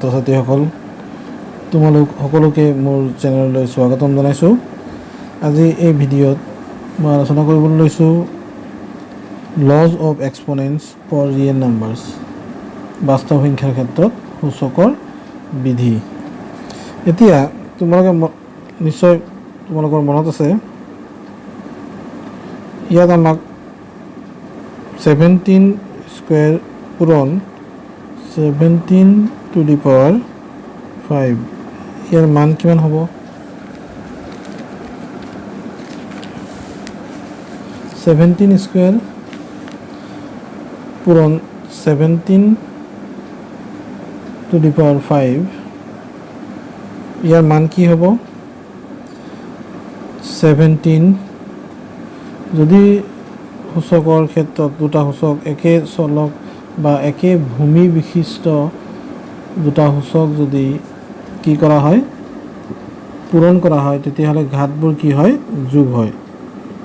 ছাত্ৰীসকল তোমালোক সকলোকে মোৰ চেনেললৈ স্বাগতম জনাইছোঁ। আজি এই ভিডিঅ'ত মই আলোচনা কৰিবলৈ লৈছোঁ laws of exponents for real numbers, বাস্তৱ সংখ্যাৰ ক্ষেত্ৰত সূচকৰ বিধি। এতিয়া তোমালোকে নিশ্চয় তোমালোকৰ মনত আছে, ইয়াত আমাক 17 স্কুৱেৰ পূৰণ 17 to the power 5 ইয়াৰ মান কিমান হ'ব? 17 স্কুৱেৰ পূৰণ 17 to the power 5 ইয়াৰ মান কি হ'ব? 17 যদি সূচকৰ ক্ষেত্ৰত দুটা সূচক একে চলক বা একে ভূমি বিশিষ্ট দুটা সূচক যদি কি কৰা হয়, পূৰণ কৰা হয়, তেতিয়াহ'লে ঘাতবোৰ কি হয়? যোগ হয়।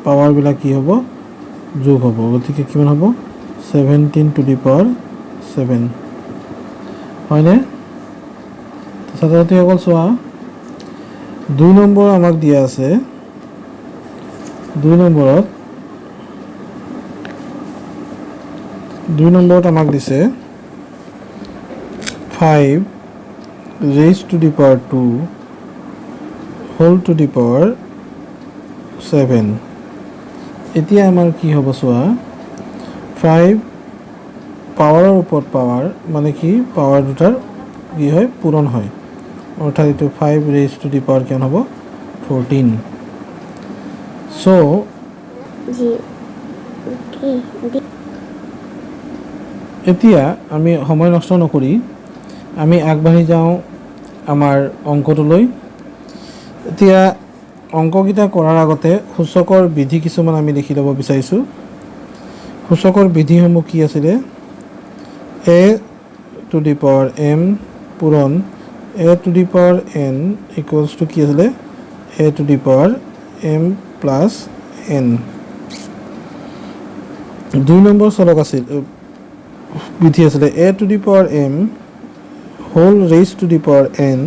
পাৱাৰবিলাক কি হ'ব? যোগ হ'ব। গতিকে কিমান হ'ব? 17 to the power 7 হয়নে? ছাত্ৰ ছাত্ৰীসকল চোৱা, 2 নম্বৰ আমাক দিয়া আছে। 2 নম্বৰত আমাক দিছে 5 raised to the power 2 whole to the power 7। এতিয়া আমাৰ কি হ'ব চোৱা, 5 পাৱাৰৰ ওপৰত পাৱাৰ মানে কি? পাৱাৰ দুটাৰ কি হয়? পূৰণ হয়। অৰ্থাৎ এইটো 5 raised to the power কিমান হ'ব? 14। চ' এতিয়া আমি সময় নষ্ট নকৰি আমি আগবাঢ়ি যাওঁ আমাৰ অংকটোলৈ। এতিয়া অংককেইটা কৰাৰ আগতে সূচকৰ বিধি কিছুমান আমি লিখি ল'ব বিচাৰিছোঁ। সূচকৰ বিধিসমূহ কি আছিলে? a to the power m পূৰণ a to the power n equals to কি আছিলে? a to the power m plus n। 2 number চলক আছিল, বিধি আছিলে a to the power m whole raised to the power n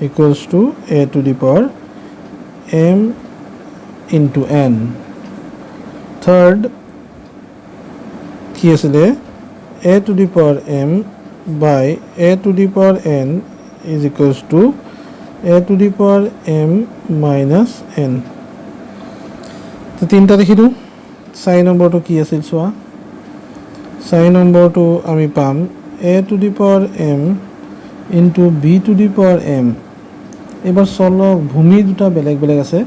equals to a to the power m into n। Third কি আছিলে? a to the power m by a to the power n is equals to a to the power m minus n। তো তিনিটা দেখি দিওঁ। 4 নম্বৰটো কি আছিল চোৱা, 4 নম্বৰটো আমি পাম a to the power m into b to the power m। এবাৰ চলক ভূমি দুটা বেলেগ বেলেগ আছে,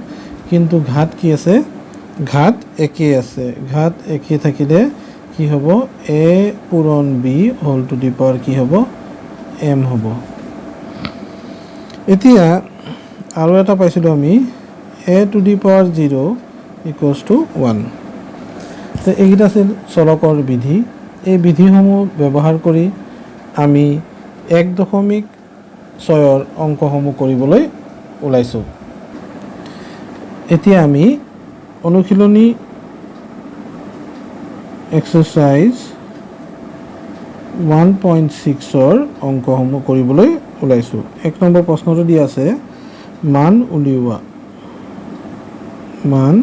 কিন্তু ঘাত কি আছে? ঘাত একেই আছে। ঘাত একেই থাকিলে কি হ'ব? a পূৰণ b whole to the power কি হ'ব? m হ'ব। এতিয়া আৰু এটা পাইছিলোঁ আমি a to the power 0 equals to 1। তো এইকেইটা আছিল চলকৰ বিধি। এই বিধিসমূহ ব্যৱহাৰ কৰি আমি 1.6ৰ অংকসমূহ কৰিবলৈ ওলাইছোঁ। এতিয়া আমি অনুশীলনী এক্সাৰচাইজ 1.6ৰ অংকসমূহ কৰিবলৈ ওলাইছোঁ। 1 নম্বৰ প্ৰশ্নটো দিয়া আছে, মান উলিওৱা। মান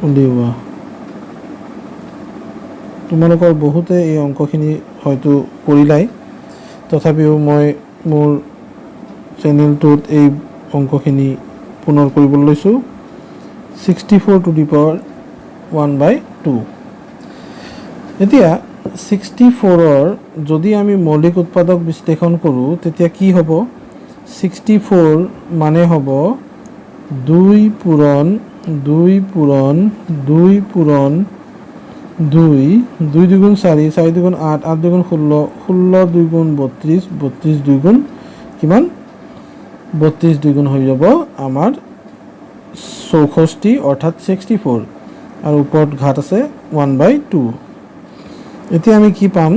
উলিওৱা। তোমালোকৰ বহুতে এই অংকখিনি হয়তো কৰিলাই, তথাপিও মই মোৰ চেনেলটোত এই অংকখিনি পুনৰ কৰিবলৈ লৈছোঁ। 64 to the power 1/2। এতিয়া 64ৰ যদি আমি মৌলিক উৎপাদক বিশ্লেষণ কৰোঁ তেতিয়া কি হ'ব? 64 মানে হ'ব 2 পূৰণ 2 পূৰণ 2 পূৰণ 2, 2 দুগুণ 4, 4 দুগুণ 8, 8 দুগুণ 16, 16 দুগুণ 32, 32 দুগুণ কিমান? 32 দুগুণ হৈ যাব আমাৰ 64 অৰ্থাৎ 64, আৰু ওপৰত ঘাত আছে 1/2। এতিয়া আমি কি পাম?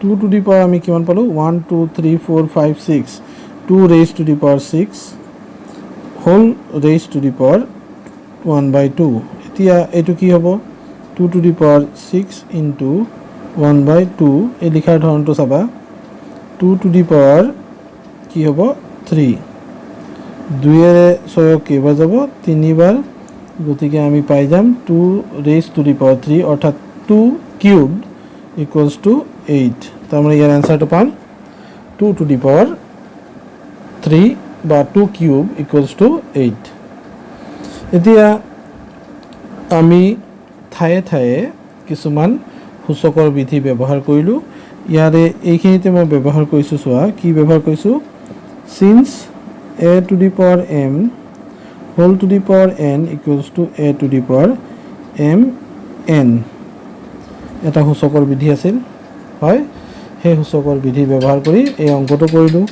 2 to the power আমি কিমান পালোঁ? 1 2 3 4 5 6, 2 raised to the power 6 whole raised to the power 1/2। এতিয়া এইটো কি হ'ব? 2 to the power 6 into 1/2। এই লিখাৰ ধৰণটো চাবা, 2 টু দি পাৱাৰ কি হ'ব 3 2এৰে 6 কেইবাৰ যাব 3 বাৰ গতিকে আমি পাই যাম 2 ৰেইজ টু দি পাৱাৰ 3 অৰ্থাৎ 2 কিউবড ইকুৱেলছ টু 8 তাৰমানে ইয়াৰ এনসাৰটো পাম 2 টু দি পাৱাৰ 3 বা 2 কিউব ইকুৱেলছ টু 8 এতিয়া আমি ঠায়ে ঠায়ে কিছুমান সূচকৰ বিধি ব্যৱহাৰ কৰিলোঁ ইয়াৰে এইখিনিতে মই ব্যৱহাৰ কৰিছোঁ চোৱা কি ব্যৱহাৰ কৰিছোঁ since a to the power m whole to the power n equals to a to the power m n এটা সূচকৰ বিধি আছিল হয় সেই সূচকৰ বিধি ব্যৱহাৰ কৰি এই অংকটো কৰিলোঁ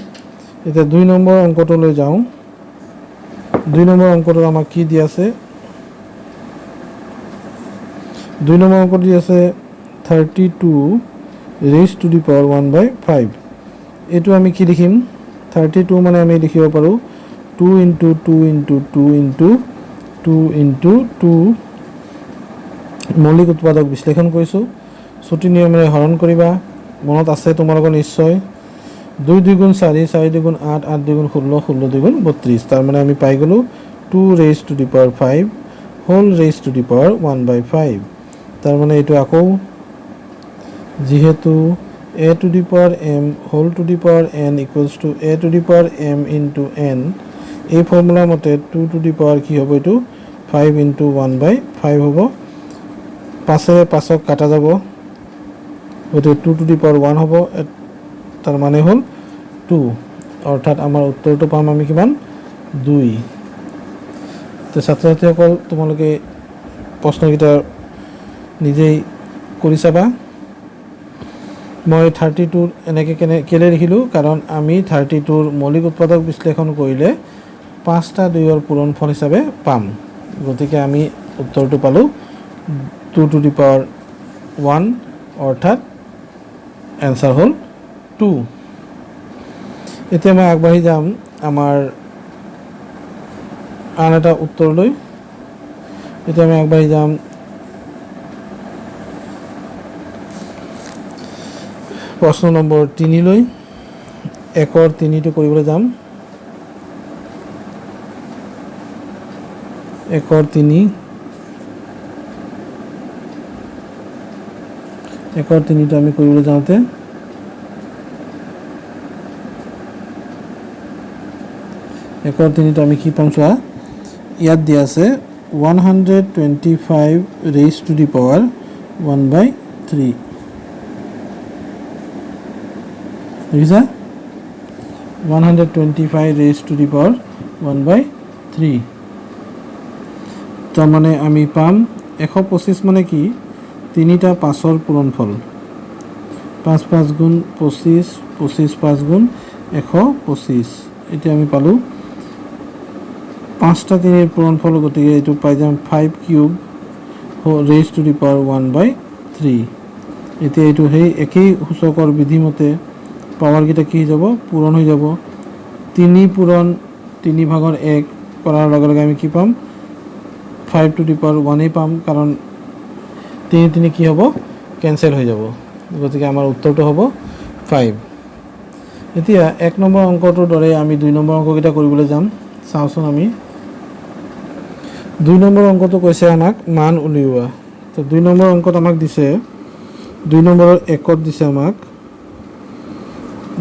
এতিয়া 2 নম্বৰ অংকটোলৈ যাওঁ 2 নম্বৰ অংকটো আমাক কি দি আছে 2 নম্বৰ অংকটো দি আছে 32 raised to the power 1/5 এইটো আমি কি লিখিম 32 মানে আমি লিখিব পাৰোঁ 2 into 2 into 2 into 2 into 2 মৌলিক উৎপাদক বিশ্লেষণ কৰিছোঁ ছুটি নিয়মেৰে হৰণ কৰিবা মনত আছে তোমালোকৰ নিশ্চয় 2 2 গুণ 4 4 2 গুণ 8 8 2 গুণ 16 16 2 গুণ 32 তাৰ মানে আমি পাই গ'লোঁ 2 raised to the power 5 whole raised to the power 1/5 তাৰ মানে এইটো আকৌ যিহেতু a to the power m whole to the power n equals to a to the power m into n এই ফৰ্মুলা মতে 2 to the power কি হ'ব এইটো 5 into 1/5 হ'ব 5 5ক কাটা যাব গতিকে 2 to the power 1 হ'ব তাৰ মানে হ'ল 2 অৰ্থাৎ আমাৰ উত্তৰটো পাম আমি কিমান 2 তো ছাত্ৰ ছাত্ৰীসকল তোমালোকে প্ৰশ্নকেইটা নিজেই কৰি চাবা মই 32 এনেকৈ কেলে লিখিলোঁ কাৰণ আমি 32ৰ মৌলিক উৎপাদক বিশ্লেষণ কৰিলে 5টা 2ৰ পূৰণফল হিচাপে পাম গতিকে আমি উত্তৰটো পালোঁ 2 to the power 1 অৰ্থাৎ এনসাৰ হ'ল 2 এতিয়া মই আগবাঢ়ি যাম আমাৰ আন এটা উত্তৰলৈ এতিয়া আমি আগবাঢ়ি যাম প্ৰশ্ন নম্বৰ 3 লৈ 1ৰ 3টো কৰিবলৈ যাম 1ৰ 3 1ৰ 3টো আমি কৰিবলৈ যাওঁতে 1ৰ 3টো আমি কি পাম চোৱা ইয়াত দিয়া আছে 125 raised to the power 1/3 দেখিছা 125 raised to the power 1/3 তাৰ মানে আমি পাম 125 মানে কি 3টা 5ৰ পূৰণফল 5 5 গুণ 25 25 5 গুণ 125 এতিয়া আমি পালোঁ 5টা 3ৰ পূৰণফল গতিকে এইটো পাই যাম 5 cube raised to the power 1/3 এতিয়া এইটো সেই একেই সূচকৰ বিধিমতে পাৱাৰ কেইটা কি যাব পূৰণ হৈ যাব 3 পূৰণ 3 ভাগৰ 1 কৰাৰ লগে লগে আমি কি পাম 5 to the power 1 পাম কাৰণ 3 3 কি হ'ব কেনসেল হৈ যাব গতিকে আমাৰ উত্তৰটো হ'ব 5 এতিয়া 1 নম্বৰ অংকটোৰ দৰে আমি 2 নম্বৰ অংককেইটা কৰিবলৈ যাম চাওঁচোন আমি 2 নম্বৰ অংকটো কৈছে আমাক মান উলিওৱা তো 2 নম্বৰ অংকত আমাক দিছে 2 নম্বৰৰ 1ত দিছে আমাক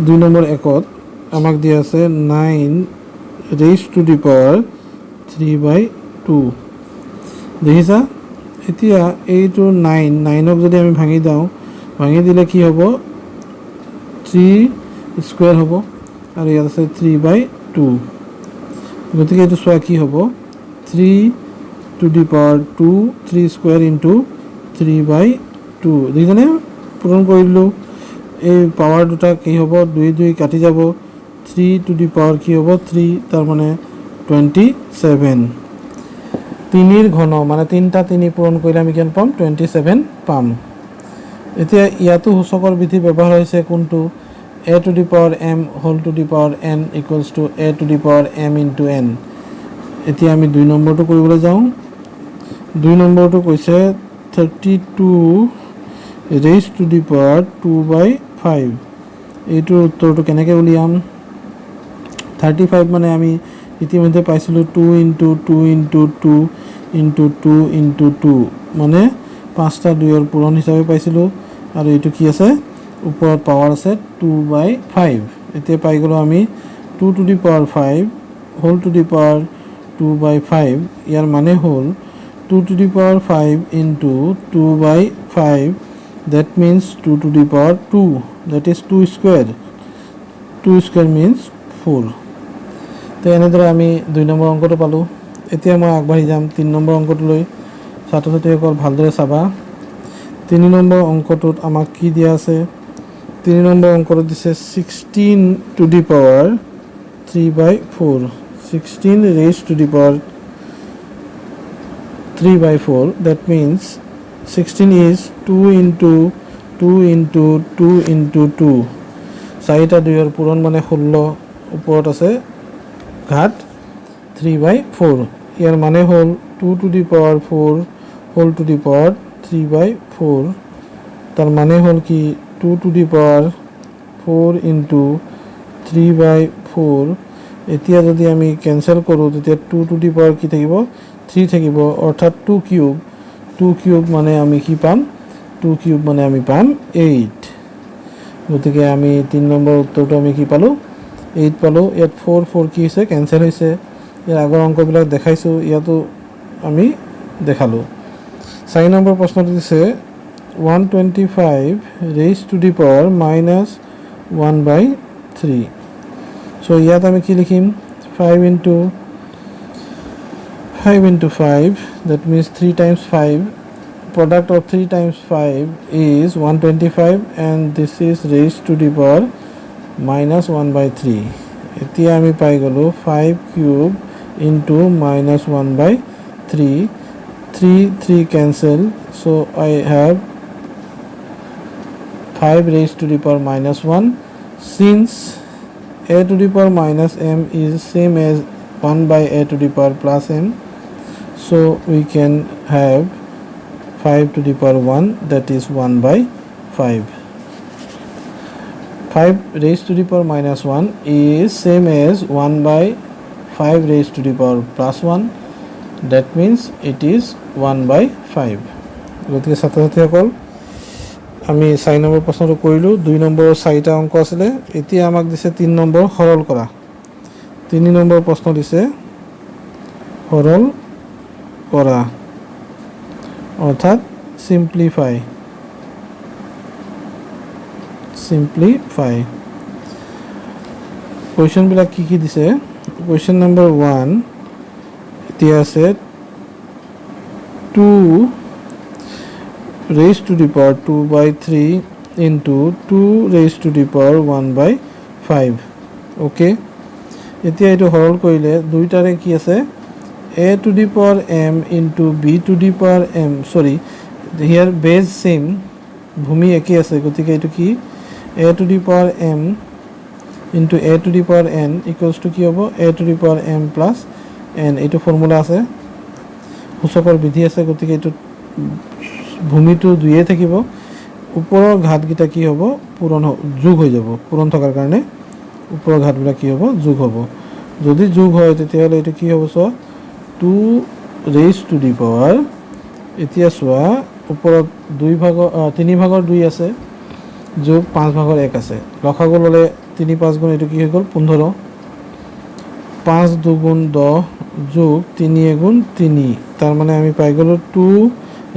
2 নম্বৰ 1ত আমাক দিয়া আছে 9 raised to the power 3/2 দেখিছা এতিয়া এইটো 9ক যদি আমি ভাঙি দাও ভাঙি দিলে কি হ'ব 3 স্কয়াৰ হ'ব আৰু ইয়াত আছে 3/2 গতিকে এইটো সোয়া কি হ'ব 3 to the power 2 3 square into 3/2 দেখিছানে পূৰণ কৰিলো এই পাৱাৰ দুটা কি হ'ব 2 2 কাটি যাব 3 to the power কি হ'ব 3 তাৰ মানে 27 3ৰ ঘন মানে 3টা 3 পূৰণ কৰিলে আমি কিমান পাম 27 পাম এতিয়া ইয়াতো সূচকৰ বিধি ব্যৱহাৰ হৈছে কোনটো a to the power m whole to the power n equals to a to the power m into n এতিয়া আমি 2 নম্বৰটো কৰিবলৈ যাওঁ 2 নম্বৰটো কৈছে 32 raised to the power 2/5 এইটোৰ উত্তৰটো কেনেকৈ উলিয়াম 35 মানে আমি ইতিমধ্যে পাইছিলোঁ 2 × 2 × 2 × 2 × 2 মানে 5টা 2ৰ পূৰণ হিচাপে পাইছিলোঁ আৰু এইটো কি আছে ওপৰত পাৱাৰ আছে 2/5 এতিয়া পাই গ'লো আমি 2 to the power 5 whole to the power 2/5 ইয়াৰ মানে হ'ল 2 to the power 5 into 2/5 that means 2 to the power 2 that is 2 square 2 square means 4 তো এনেদৰে আমি 2 নম্বৰ অংকটো পালোঁ এতিয়া মই আগবাঢ়ি যাম 3 নম্বৰ অংকটোলৈ ছাত্ৰ ছাত্ৰীসকল ভালদৰে চাবা 3 নম্বৰ অংকটোত আমাক কি দিয়া আছে 3 নম্বৰ অংকটোত দিছে 16 to the power 3/4 16 raised to the power 3/4 that means 16 is 2 into 2 into 2 into 2 চাৰিটা 2ৰ পূৰণ মানে 16 ওপৰত আছে ঘাত 3/4 ইয়াৰ মানে হ'ল 2 to the power 4 whole to the power 3/4 তাৰ মানে হ'ল কি 2 to the power 4 into 3/4 এতিয়া যদি আমি কেনসেল কৰোঁ তেতিয়া 2 to the power কি থাকিব 3 থাকিব অৰ্থাৎ 2 কিউব মানে আমি কি পাম 2 কিউব মানে আমি পাম 8 গতিকে আমি 3 নম্বৰ উত্তৰটো আমি কি পালোঁ 8 পালোঁ ইয়াত 4 কি হৈছে কেনসেল হৈছে ইয়াৰ আগৰ অংকবিলাক দেখাইছোঁ ইয়াতো আমি দেখালোঁ 4 নম্বৰ প্ৰশ্নটো দিছে 125 raised to the power -1/3 so ইয়াত আমি কি লিখিম 5 into 5 that means 3 times 5 product of 3 times 5 is 125 and this is raised to the power -1/3 এতিয়া আমি পাই গ'লো 5 cube into -1/3 3 cancel so I have 5 raised to the power -1 since a to the power -m is same as 1/a to the power plus m so we can have 5 to the power 1 that is 1/5 5 raised to the power -1 is same as 1/5 raised to the power plus 1 that means it is 1/5 গতিকে ছাত্ৰ ছাত্ৰীসকল আমি 4 number প্ৰশ্নটো কৰিলোঁ 2 নম্বৰৰ 4টা অংক আছিলে এতিয়া আমাক দিছে 3 নম্বৰ সৰল কৰা 3 নম্বৰ প্ৰশ্ন দিছে সৰল কৰা অৰ্থাৎ simplify question বিলাক কি দিছে question number 1 এতিয়া আছে 2 raised to the power 2/3 into 2 raised to the power 1/5 okay এতিয়া এটো সৰল কৰিলে দুইটাৰে কি আছে a to the power m into b to the power m sorry here base same ভূমি একই আছে গতিকে এটো কি a to the power m into a to the power n equals to কি হ'ব a to the power m plus n এটো formula আছে সূচকৰ বিধি আছে গতিকে এটো ভূমিটো দুইয়ে থাকিব ওপৰৰ ঘাতকিটা কি হ'ব পূৰণ যোগ হৈ যাব পূৰণ থকাৰ কাৰণে ওপৰৰ ঘাতবিলাক কি হ'ব যোগ হ'ব যদি যোগ হয় তেতিয়াহলে এটো কি হ'ব so 2 raised to the power এতিয়া সোয়া ওপৰত 3 ভাগৰ 2 আছে যোগ 5 ভাগৰ 1 আছে লখাগু ললে 3 5 গুণ এটো কি হৈ গল 15 5 2 গুণ 10 যোগ 3 গুণ 3 তার মানে আমি পাই গলো 2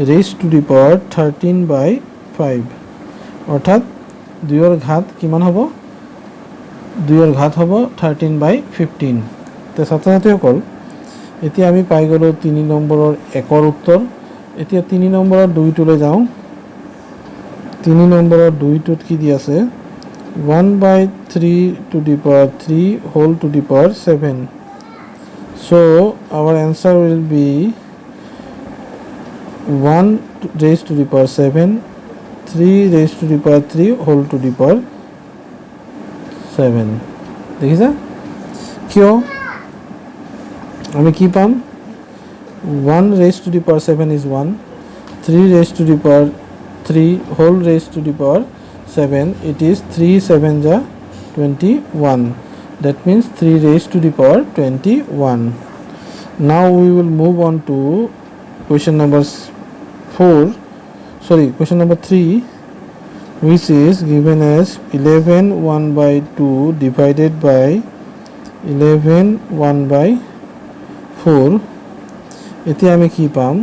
raised to the power 13/5 অর্থাৎ 2 এর ঘাত কিমান হবে 2 এর ঘাত হবে 13/15 তে ছাত্রছাত্রী সকল এতিয়া আমি পাই গলো 3 নম্বৰৰ 1 ৰ উত্তৰ এতিয়া 3 নম্বৰৰ 2 টলে যাও 3 নম্বৰৰ 2 টত কি দি আছে 1/3 to the power 3 whole to the power 7 so our answer will be 1 raised to the power 7 3 raised to the power 3 whole to the power 7 দেখিছা কিয় আমি কি পাম 1 raised to the power 7 is 1 3 raised to the power 3 whole raised to the power 7, it is 3 7 ja 21. That means 3 raised to the power 21. Now we will move on to question number 3, which is given as 11 1 by 2 divided by 11 1 by 4. এতিয়া আমি কি পাম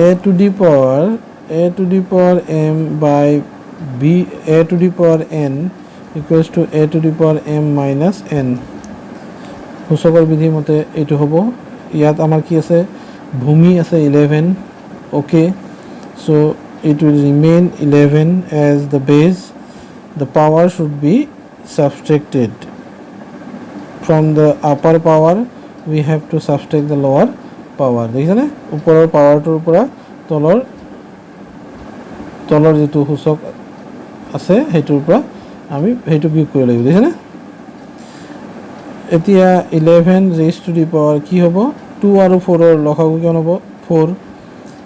a to the power m by b a to the power n equals to a to the power m minus n. সূচকৰ বিধি মতে এইটো হ'ব। ইয়াত আমাৰ কি আছে ভূমি আছে 11, okay, so it will remain 11 as the base. The power should be subtracted from the upper power. We have to subtract the lower power. দেখিছেনে ওপৰৰ পাৱাৰটোৰ পৰা তলৰ যেটো সূচক আছে হেইটোৰ পৰা আমি হেইটো বিয়োগ কৰিব লাগিব। দেখিছেনে এতিয়া 11 raised to the power কি হ'ব 2 আৰু 4 ৰ লসাগু কিমান হ'ব 4।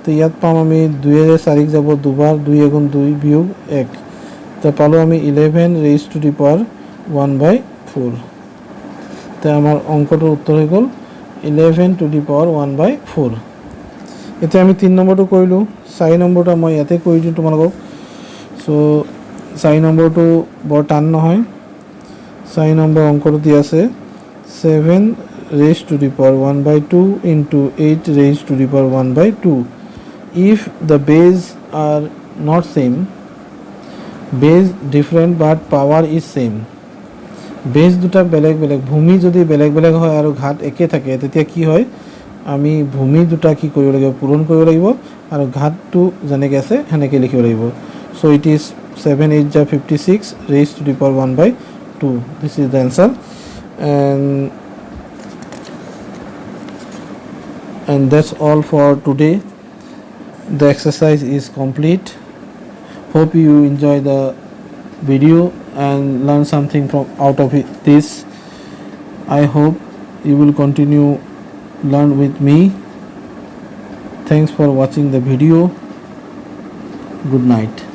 তো ইয়াত পাম আমি 2 এৰে 4 যাব দুবাৰ 2 গুণ 2 বিয়োগ 1। তো পালো আমি 11 raised to the power 1/4। তো আমাৰ অঙ্কটোৰ উত্তৰ হৈ গ'ল 11 to the power 1/4। এতিয়া আমি 3 নম্বৰটো কৰিলো। 4 নম্বৰটো মই ইয়াতে কৰি দিম তোমালোকক। সো 4 নম্বৰটো বৰ টান নহয়। 4 নম্বৰ অঙ্কটো দি আছে 7 raised to the power 1/2 into 8 raised to the power 1/2. If the base are not same, base different but power is same. Base দুটা বেলেগ বেলেগ ভূমি যদি বেলেগ বেলেগ হয় আৰু ঘাত একে থাকে তেতিয়া কি হয় আমি ভূমি দুটা কি কৰিব লাগিব পূৰণ কৰিব লাগিব আৰু ঘাতটো যেনেকৈ আছে হেনেকৈ লিখিব লাগিব। So it is 7 8 ja 56 raised to the power 1/2. This is the answer. And that's all for today. The exercise is complete. Hope you enjoy the video and learn something from out of this. I hope you will continue learn with me. Thanks for watching the video. Good night.